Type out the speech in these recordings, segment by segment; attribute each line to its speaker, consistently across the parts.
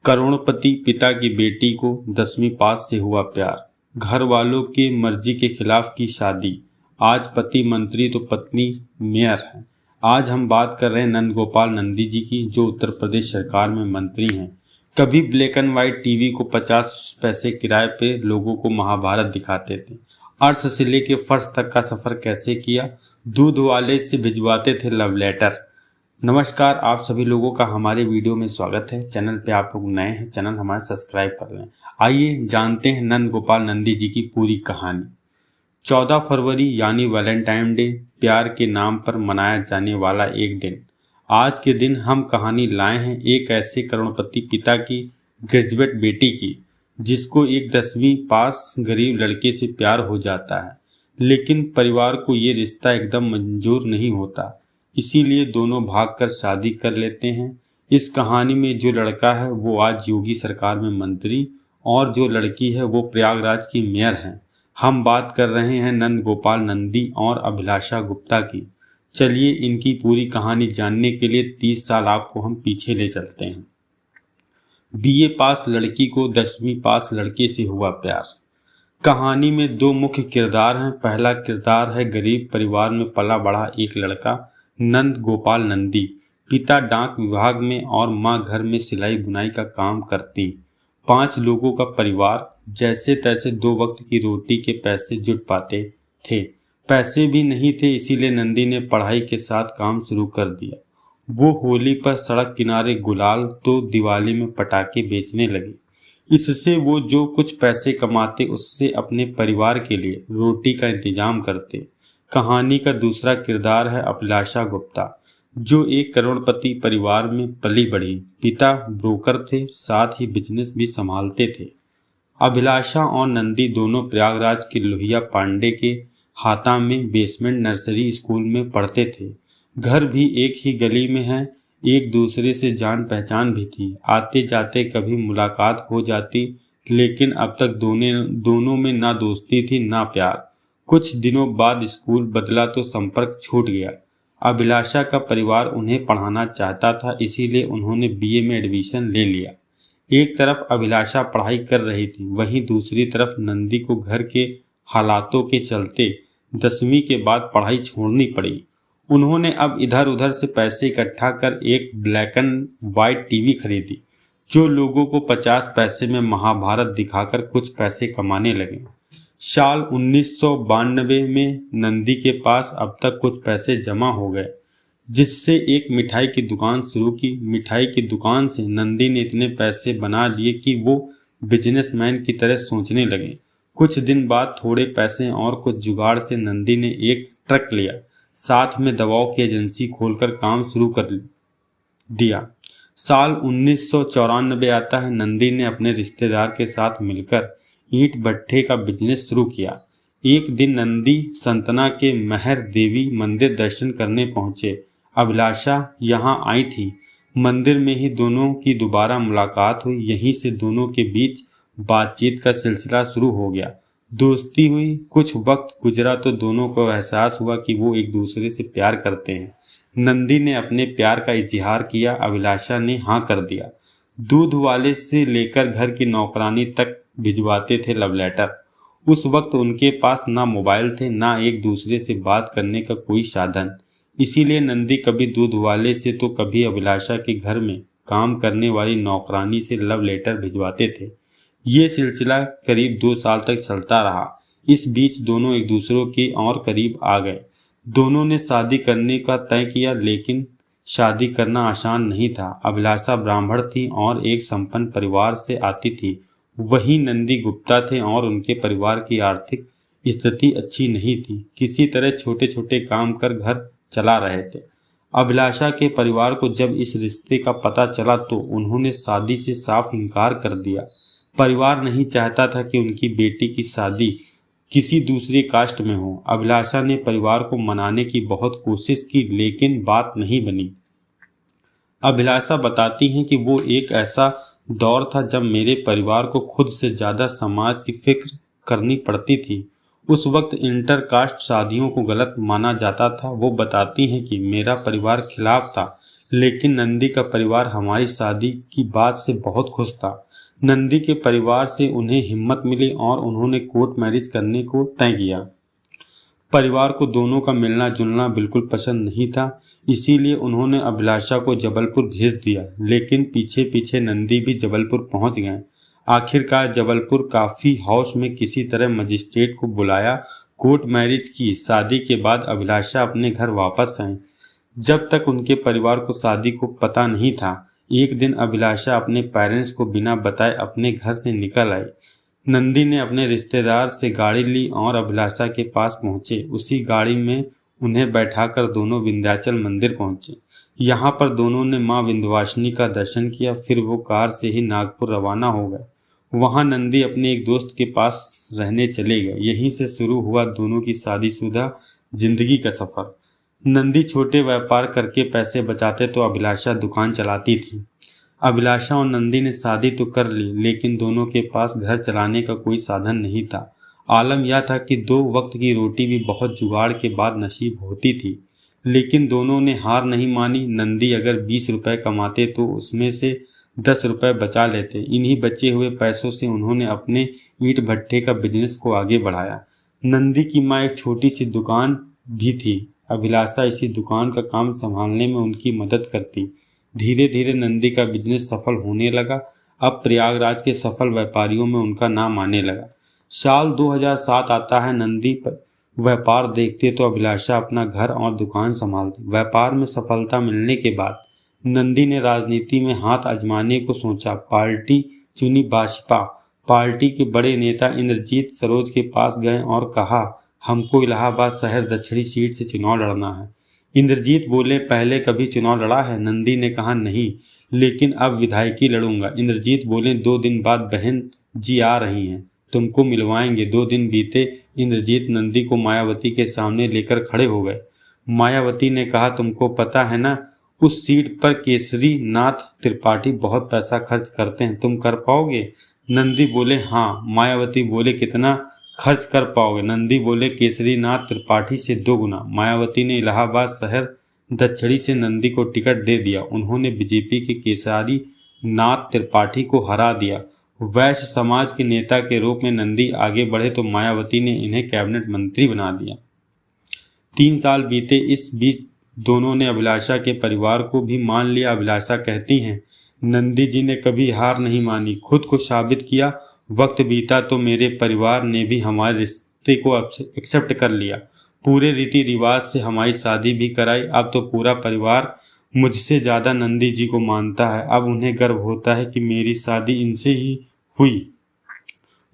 Speaker 1: करोड़पति पिता की बेटी को 10वीं पास से हुआ प्यार, घर वालों के मर्जी के खिलाफ की शादी। आज पति मंत्री तो पत्नी मेयर है। आज हम बात कर रहे हैं नंद गोपाल नंदी जी की, जो उत्तर प्रदेश सरकार में मंत्री हैं। कभी ब्लैक एंड व्हाइट टीवी को 50 पैसे किराए पे लोगों को महाभारत दिखाते थे। अर्श से लेके फर्श तक का सफर कैसे किया, दूध वाले से भिजवाते थे लव लेटर। नमस्कार, आप सभी लोगों का हमारे वीडियो में स्वागत है। चैनल पे आप लोग नए हैं, चैनल हमारा सब्सक्राइब कर लें। आइए जानते हैं नंद गोपाल नंदी जी की पूरी कहानी। 14 फरवरी यानी वैलेंटाइन डे, प्यार के नाम पर मनाया जाने वाला एक दिन। आज के दिन हम कहानी लाए हैं एक ऐसे करोड़पति पिता की ग्रेजुएट बेटी की, जिसको एक 10वीं पास गरीब लड़के से प्यार हो जाता है, लेकिन परिवार को ये रिश्ता एकदम मंजूर नहीं होता। इसीलिए दोनों भागकर शादी कर लेते हैं। इस कहानी में जो लड़का है वो आज योगी सरकार में मंत्री और जो लड़की है वो प्रयागराज की मेयर है। हम बात कर रहे हैं नंद गोपाल नंदी और अभिलाषा गुप्ता की। चलिए इनकी पूरी कहानी जानने के लिए 30 साल आपको हम पीछे ले चलते हैं। बीए पास लड़की को 10वीं पास लड़के से हुआ प्यार। कहानी में दो मुख्य किरदार हैं। पहला किरदार है गरीब परिवार में पला बढ़ा एक लड़का नंद गोपाल नंदी। पिता डाक विभाग में और मां घर में सिलाई बुनाई का काम करती। 5 लोगों का परिवार, जैसे तैसे 2 वक्त की रोटी के पैसे जुट पाते थे। पैसे भी नहीं थे, इसीलिए नंदी ने पढ़ाई के साथ काम शुरू कर दिया। वो होली पर सड़क किनारे गुलाल तो दिवाली में पटाखे बेचने लगी। इससे वो जो कुछ पैसे कमाते उससे अपने परिवार के लिए रोटी का इंतजाम करते। कहानी का दूसरा किरदार है अभिलाषा गुप्ता, जो एक करोड़पति परिवार में पली बढ़ी। पिता ब्रोकर थे, साथ ही बिजनेस भी संभालते थे। अभिलाषा और नंदी दोनों प्रयागराज के लोहिया पांडे के हाता में बेसमेंट नर्सरी स्कूल में पढ़ते थे। घर भी एक ही गली में है, एक दूसरे से जान पहचान भी थी। आते जाते कभी मुलाकात हो जाती, लेकिन अब तक दोनों में ना दोस्ती थी ना प्यार। कुछ दिनों बाद स्कूल बदला तो संपर्क छूट गया। अभिलाषा का परिवार उन्हें पढ़ाना चाहता था, इसीलिए उन्होंने बीए में एडमिशन ले लिया। एक तरफ अभिलाषा पढ़ाई कर रही थी, वहीं दूसरी तरफ नंदी को घर के हालातों के चलते 10वीं के बाद पढ़ाई छोड़नी पड़ी। उन्होंने अब इधर उधर से पैसे इकट्ठा कर एक ब्लैक एंड व्हाइट टीवी खरीदी, जो लोगों को 50 पैसे में महाभारत दिखाकर कुछ पैसे कमाने लगे। साल 1992 में नंदी के पास अब तक कुछ पैसे जमा हो गए, जिससे एक मिठाई की दुकान शुरू की। मिठाई की दुकान से नंदी ने इतने पैसे बना लिए कि वो बिजनेसमैन की तरह सोचने लगे। कुछ दिन बाद थोड़े पैसे और कुछ जुगाड़ से नंदी ने एक ट्रक लिया, साथ में दवाओं की एजेंसी खोलकर काम शुरू कर दिया। साल 1994 आता है। नंदी ने अपने रिश्तेदार के साथ मिलकर ईंट भट्ठे का बिजनेस शुरू किया। एक दिन नंदी संतना के महर देवी मंदिर दर्शन करने पहुंचे। अभिलाषा यहां आई थी। मंदिर में ही दोनों की दोबारा मुलाकात हुई। यहीं से दोनों के बीच बातचीत का सिलसिला शुरू हो गया। दोस्ती हुई। कुछ वक्त गुजरा तो दोनों को एहसास हुआ कि वो एक दूसरे से प्यार करते हैं। नंदी ने अपने प्यार का इजहार किया, अभिलाषा ने हाँ कर दिया। दूध वाले से लेकर घर की नौकरानी तक भिजवाते थे लव लेटर। उस वक्त उनके पास ना मोबाइल थे, ना एक दूसरे से बात करने का कोई साधन। इसीलिए नंदी कभी दूध वाले से तो कभी अभिलाषा के घर में काम करने वाली नौकरानी से लव लेटर भिजवाते थे। ये सिलसिला करीब 2 साल तक चलता रहा। इस बीच दोनों एक दूसरे के और करीब आ गए। दोनों ने शादी करने का तय किया, लेकिन शादी करना आसान नहीं था। अभिलाषा ब्राह्मण थी और एक संपन्न परिवार से आती थी, वहीं नंदी गुप्ता थे और उनके परिवार की आर्थिक स्थिति अच्छी नहीं थी। किसी तरह छोटे छोटे काम कर घर चला रहे थे। अभिलाषा के परिवार को जब इस रिश्ते का पता चला तो उन्होंने शादी से साफ इनकार कर दिया। परिवार नहीं चाहता था कि उनकी बेटी की शादी किसी दूसरी कास्ट में हो। अभिलाषा ने परिवार को मनाने की बहुत कोशिश की, लेकिन बात नहीं बनी। अभिलाषा बताती हैं कि वो एक ऐसा दौर था जब मेरे परिवार को खुद से ज़्यादा समाज की फिक्र करनी पड़ती थी। उस वक्त इंटरकास्ट शादियों को गलत माना जाता था। वो बताती हैं कि मेरा परिवार खिलाफ था, लेकिन नंदी का परिवार हमारी शादी की बात से बहुत खुश था। नंदी के परिवार से उन्हें हिम्मत मिली और उन्होंने कोर्ट मैरिज करने को तय किया। परिवार को दोनों का मिलना जुलना बिल्कुल पसंद नहीं था, इसीलिए उन्होंने अभिलाषा को जबलपुर भेज दिया। लेकिन पीछे पीछे नंदी भी जबलपुर पहुंच गए। आखिरकार जबलपुर काफी हाउस में किसी तरह मजिस्ट्रेट को बुलाया, कोर्ट मैरिज की। शादी के बाद अभिलाषा अपने घर वापस आई। जब तक उनके परिवार को शादी को पता नहीं था, एक दिन अभिलाषा अपने पेरेंट्स को बिना बताए अपने घर से निकल आई। नंदी ने अपने रिश्तेदार से गाड़ी ली और अभिलाषा के पास पहुंचे। उसी गाड़ी में उन्हें बैठाकर दोनों विंध्याचल मंदिर पहुंचे। यहाँ पर दोनों ने मां विंध्यवासिनी का दर्शन किया। फिर वो कार से ही नागपुर रवाना हो गए। वहां नंदी अपने एक दोस्त के पास रहने चले गए। यहीं से शुरू हुआ दोनों की शादीशुदा जिंदगी का सफर। नंदी छोटे व्यापार करके पैसे बचाते तो अभिलाषा दुकान चलाती थी। अभिलाषा और नंदी ने शादी तो कर ली, लेकिन दोनों के पास घर चलाने का कोई साधन नहीं था। आलम यह था कि 2 वक्त की रोटी भी बहुत जुगाड़ के बाद नसीब होती थी। लेकिन दोनों ने हार नहीं मानी। नंदी अगर 20 रुपए कमाते तो उसमें से 10 रुपए बचा लेते। इन्हीं बचे हुए पैसों से उन्होंने अपने ईंट भट्टे का बिजनेस को आगे बढ़ाया। नंदी की माँ एक छोटी सी दुकान भी थी। अभिलाषा इसी दुकान का काम संभालने में उनकी मदद करती। धीरे धीरे नंदी का बिजनेस सफल होने लगा। अब प्रयागराज के सफल व्यापारियों में उनका नाम आने लगा। साल 2007 आता है। नंदी पर व्यापार देखते तो अभिलाषा अपना घर और दुकान संभालती। व्यापार में सफलता मिलने के बाद नंदी ने राजनीति में हाथ आजमाने को सोचा। पार्टी चुनी भाजपा। पार्टी के बड़े नेता इंद्रजीत सरोज के पास गए और कहा, हमको इलाहाबाद शहर दक्षिणी सीट से चुनाव लड़ना है। इंद्रजीत बोले, पहले कभी चुनाव लड़ा है? नंदी ने कहा, नहीं, लेकिन अब विधायकी लड़ूंगा। इंद्रजीत बोले, 2 दिन बाद बहन जी आ रही हैं, तुमको मिलवाएंगे। 2 दिन बीते। इंद्रजीत नंदी को मायावती के सामने लेकर खड़े हो गए। मायावती ने कहा, तुमको पता है ना, उस सीट पर केसरी नाथ त्रिपाठी बहुत पैसा खर्च करते हैं, तुम कर पाओगे? नंदी बोले, हाँ। मायावती बोले, कितना खर्च कर पाओगे? नंदी बोले, केसरी नाथ त्रिपाठी से 2 गुना। मायावती ने इलाहाबाद शहर दक्षिणी से नंदी को टिकट दे दिया। उन्होंने बीजेपी के केसरी नाथ त्रिपाठी को हरा दिया। वैश्य समाज के नेता के रूप में नंदी आगे बढ़े तो मायावती ने इन्हें कैबिनेट मंत्री बना दिया। 3 साल बीते। इस बीच दोनों ने अभिलाषा के परिवार को भी मान लिया। अभिलाषा कहती हैं, नंदी जी ने कभी हार नहीं मानी, खुद को साबित किया। वक्त बीता तो मेरे परिवार ने भी हमारे रिश्ते को एक्सेप्ट कर लिया। पूरे रीति रिवाज से हमारी शादी भी कराई। अब तो पूरा परिवार मुझसे ज़्यादा नंदी जी को मानता है। अब उन्हें गर्व होता है कि मेरी शादी इनसे ही हुई।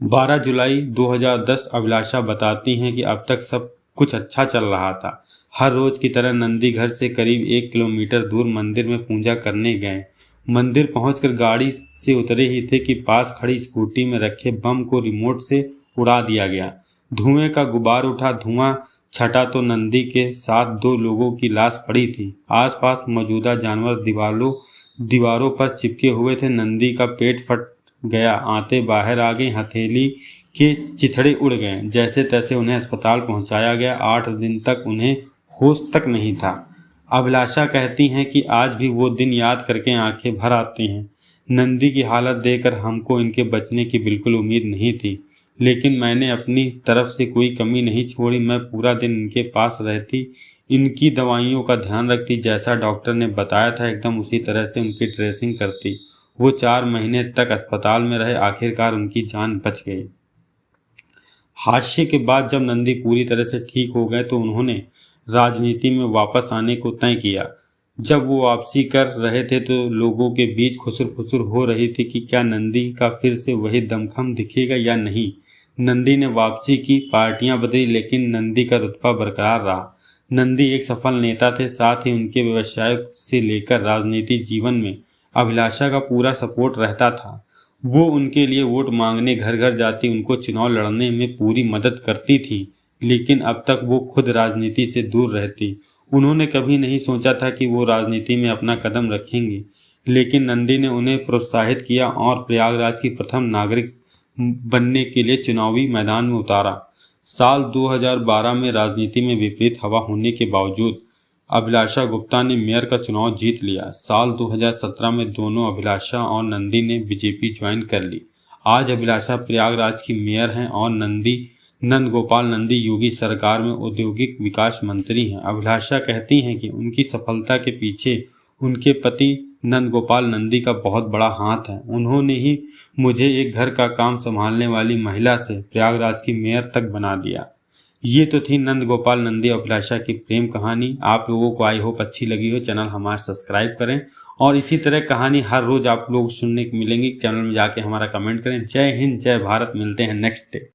Speaker 1: 12 जुलाई 2010 अभिलाषा बताती हैं कि अब तक सब कुछ अच्छा चल रहा था। हर रोज की तरह नंदी घर से करीब 1 किलोमीटर दूर मंदिर में पूजा करने गए। मंदिर पहुंचकर गाड़ी से उतरे ही थे कि पास खड़ी स्कूटी में रखे बम को रिमोट से उड़ा दिया गया। धुएं का गुबार उठा। धुआं छटा तो नंदी के साथ 2 लोगों की लाश पड़ी थी। आसपास मौजूदा जानवर दीवारों पर चिपके हुए थे। नंदी का पेट फट गया, आंतें बाहर आ गई, हथेली के चिथड़े उड़ गए। जैसे तैसे उन्हें अस्पताल पहुंचाया गया। 8 दिन तक उन्हें होश तक नहीं था। अभिलाषा कहती हैं कि आज भी वो दिन याद करके आंखें भर आती हैं। नंदी की हालत देखकर हमको इनके बचने की बिल्कुल उम्मीद नहीं थी, लेकिन मैंने अपनी तरफ से कोई कमी नहीं छोड़ी। मैं पूरा दिन इनके पास रहती, इनकी दवाइयों का ध्यान रखती, जैसा डॉक्टर ने बताया था एकदम उसी तरह से उनकी ड्रेसिंग करती। वो 4 महीने तक अस्पताल में रहे। आखिरकार उनकी जान बच गई। हादसे के बाद जब नंदी पूरी तरह से ठीक हो गए तो उन्होंने राजनीति में वापस आने को तय किया। जब वो वापसी कर रहे थे तो लोगों के बीच खुसर फुसर हो रही थी कि क्या नंदी का फिर से वही दमखम दिखेगा या नहीं। नंदी ने वापसी की, पार्टियां बदली, लेकिन नंदी का रुतबा बरकरार रहा। नंदी एक सफल नेता थे, साथ ही उनके व्यवसाय से लेकर राजनीति जीवन में अभिलाषा का पूरा सपोर्ट रहता था। वो उनके लिए वोट मांगने घर घर जाती, उनको चुनाव लड़ने में पूरी मदद करती थी, लेकिन अब तक वो खुद राजनीति से दूर रहती। उन्होंने कभी नहीं सोचा था कि वो राजनीति में अपना कदम रखेंगे, लेकिन नंदी ने उन्हें प्रोत्साहित किया और प्रयागराज की प्रथम नागरिक बनने के लिए चुनावी मैदान में उतारा। साल 2012 में राजनीति में विपरीत हवा होने के बावजूद अभिलाषा गुप्ता ने मेयर का चुनाव जीत लिया। साल 2017 में दोनों अभिलाषा और नंदी ने बीजेपी ज्वाइन कर ली। आज अभिलाषा प्रयागराज की मेयर हैं और नंद गोपाल नंदी योगी सरकार में औद्योगिक विकास मंत्री हैं। अभिलाषा कहती हैं कि उनकी सफलता के पीछे उनके पति नंद गोपाल नंदी का बहुत बड़ा हाथ है। उन्होंने ही मुझे एक घर का काम संभालने वाली महिला से प्रयागराज की मेयर तक बना दिया। ये तो थी नंद गोपाल नंदी और अभिलाषा की प्रेम कहानी। आप लोगों को आई होप अच्छी लगी हो। चैनल हमारा सब्सक्राइब करें और इसी तरह कहानी हर रोज आप लोग सुनने को मिलेंगी। चैनल में जाके हमारा कमेंट करें। जय हिंद, जय भारत। मिलते हैं नेक्स्ट डे।